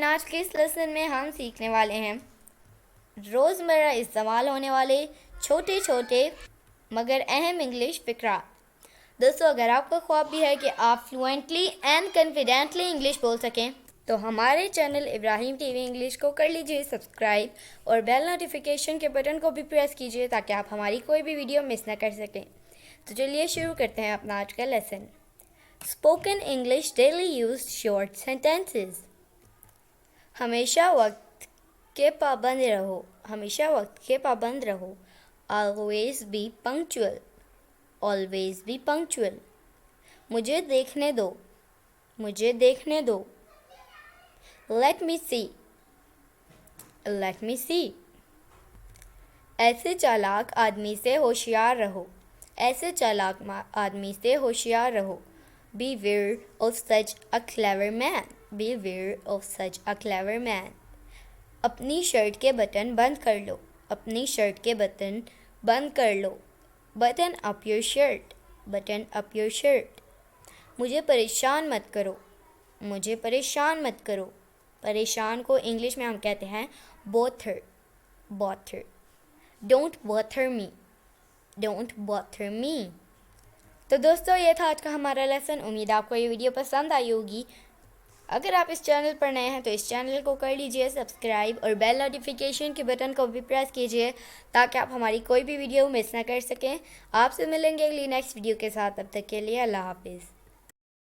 आज के इस लेसन में हम सीखने वाले हैं रोज़मर्रा इस्तेमाल होने वाले छोटे छोटे मगर अहम इंग्लिश फ़िक्रा। दोस्तों, अगर आपका ख्वाब भी है कि आप फ्लुएंटली एंड कॉन्फिडेंटली इंग्लिश बोल सकें तो हमारे चैनल इब्राहिम टीवी इंग्लिश को कर लीजिए सब्सक्राइब और बेल नोटिफिकेशन के बटन को भी प्रेस कीजिए ताकि आप हमारी कोई भी वीडियो मिस ना कर सकें। तो चलिए शुरू करते हैं अपना आज का lesson. Spoken English daily use short sentences. हमेशा वक्त के पाबंद रहो। हमेशा वक्त के पाबंद रहो। Always be punctual. Always be punctual. मुझे देखने दो। मुझे देखने दो। लेट मी सी। लेट मी सी। ऐसे चालाक आदमी से होशियार रहो। ऐसे चालाक आदमी से होशियार रहो। Beware of such a clever man. Beware of such a clever man. अपनी शर्ट के बटन बंद कर लो। अपनी शर्ट के बटन बंद कर लो। Button up your shirt. Button up your shirt. मुझे परेशान मत करो। मुझे परेशान मत करो। परेशान को इंग्लिश में हम कहते हैं bother. Bother. Don't bother me. Don't bother me. तो दोस्तों, ये था आज का हमारा लेसन। उम्मीद आपको ये वीडियो पसंद आई होगी। अगर आप इस चैनल पर नए हैं तो इस चैनल को कर लीजिए सब्सक्राइब और बेल नोटिफिकेशन के बटन को भी प्रेस कीजिए ताकि आप हमारी कोई भी वीडियो मिस ना कर सकें। आपसे मिलेंगे अगली नेक्स्ट वीडियो के साथ। तब तक के लिए अल्लाह हाफिज़।